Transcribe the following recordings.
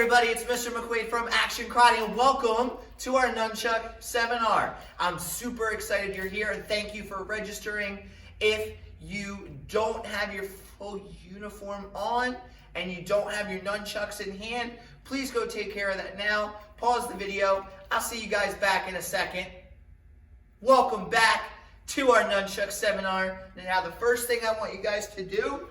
everybody, it's Mr. McQuaid from Action Karate, and welcome to our Nunchuck seminar. I'm super excited you're here, and thank you for registering. If you don't have your full uniform on and you don't have your nunchucks in hand, please go take care of that now. Pause the video. I'll see you guys back in a second. Welcome back to our Nunchuck seminar. Now, the first thing I want you guys to do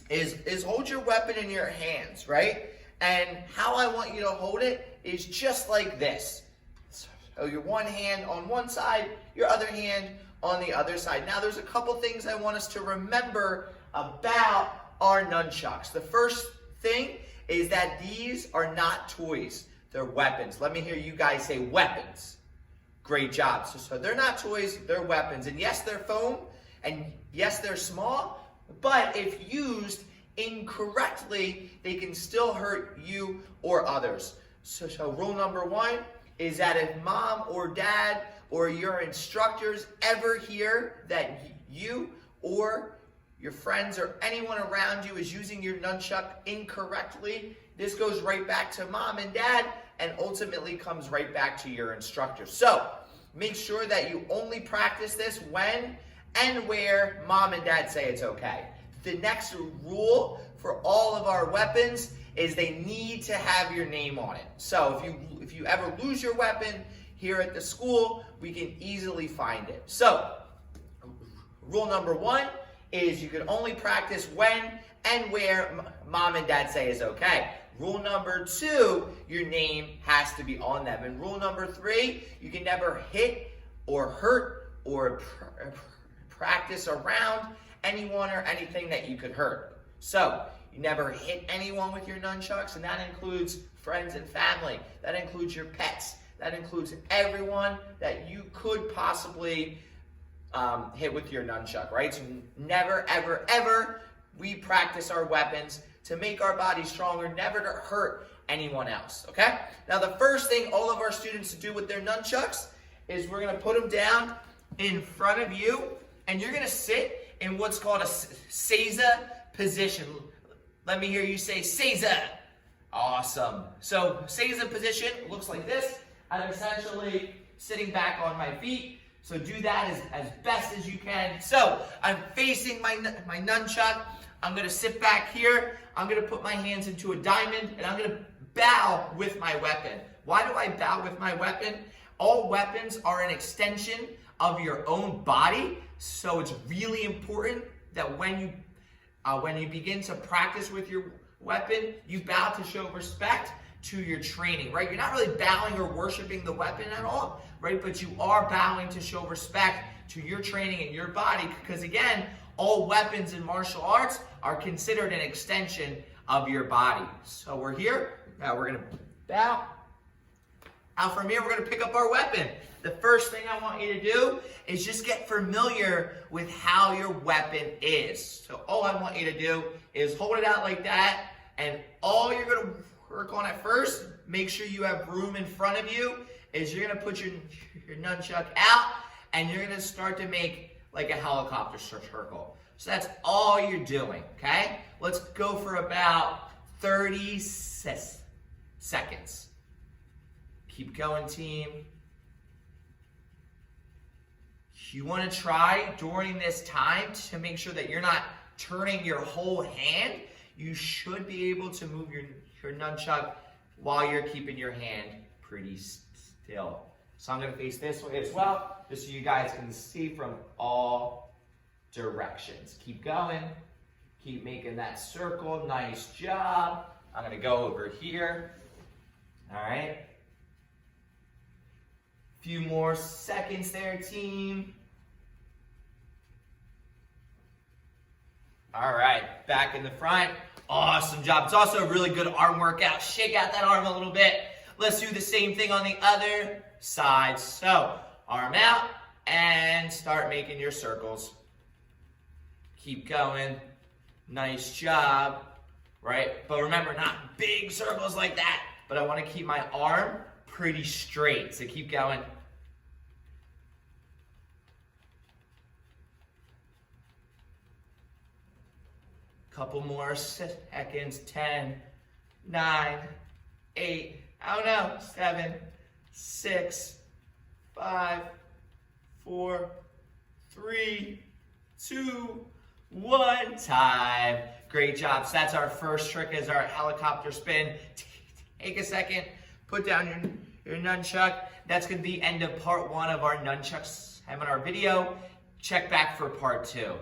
is hold your weapon in your hands, right? And how I want you to hold it is just like this. So your one hand on one side, your other hand on the other side. Now, there's a couple things I want us to remember about our nunchucks. The first thing is that these are not toys. They're weapons. Let me hear you guys say weapons. Great job. So they're not toys, they're weapons. And yes, they're foam, and yes, they're small, but if used incorrectly, they can still hurt you or others. So rule number one is that if mom or dad or your instructors ever hear that you or your friends or anyone around you is using your nunchuck incorrectly, this goes right back to mom and dad and ultimately comes right back to your instructor. So make sure that you only practice this when and where mom and dad say it's okay. The next rule for all of our weapons is they need to have your name on it. So if you ever lose your weapon here at the school, we can easily find it. So rule number one is you can only practice when and where mom and dad say is okay. Rule number two, your name has to be on them. And rule number three, you can never hit or hurt or practice around anyone or anything that you could hurt. So you never hit anyone with your nunchucks, and that includes friends and family. That includes your pets. That includes everyone that you could possibly hit with your nunchuck, right? So never, ever, ever we practice our weapons to make our body stronger, never to hurt anyone else, okay? Now, the first thing all of our students do with their nunchucks is we're gonna put them down in front of you, and you're gonna sit in what's called a Seiza position. Let me hear you say Seiza. Awesome. So Seiza position looks like this. I'm essentially sitting back on my feet. So do that as best as you can. So I'm facing my nunchuck. I'm gonna sit back here. I'm gonna put my hands into a diamond, and I'm gonna bow with my weapon. Why do I bow with my weapon? All weapons are an extension of your own body. So it's really important that when you begin to practice with your weapon, you bow to show respect to your training, right? You're not really bowing or worshiping the weapon at all, right? But you are bowing to show respect to your training and your body, because again, all weapons in martial arts are considered an extension of your body. So we're here, now we're gonna bow. Now from here, we're gonna pick up our weapon. The first thing I want you to do is just get familiar with how your weapon is. So all I want you to do is hold it out like that, and all you're gonna work on at first, make sure you have room in front of you, is you're gonna put your nunchuck out, and you're gonna start to make like a helicopter circle. So that's all you're doing, okay? Let's go for about 30 seconds. Keep going, team. You want to try during this time to make sure that you're not turning your whole hand. You should be able to move your nunchuck while you're keeping your hand pretty still. So I'm going to face this way as well, just so you guys can see from all directions. Keep going. Keep making that circle. Nice job. I'm going to go over here. All right. Few more seconds there, team. All right, back in the front. Awesome job. It's also a really good arm workout. Shake out that arm a little bit. Let's do the same thing on the other side. So, arm out and start making your circles. Keep going. Nice job, right? But remember, not big circles like that, but I want to keep my arm pretty straight. So keep going. Couple more seconds. 10, 9, 8, I don't know, 7, 6, 5, 4, 3, 2, 1, time. Great job. So that's our first trick, is our helicopter spin. Take a second, put down your nunchuck. That's going to be the end of part 1 of our nunchuck seminar video. Check back for part 2.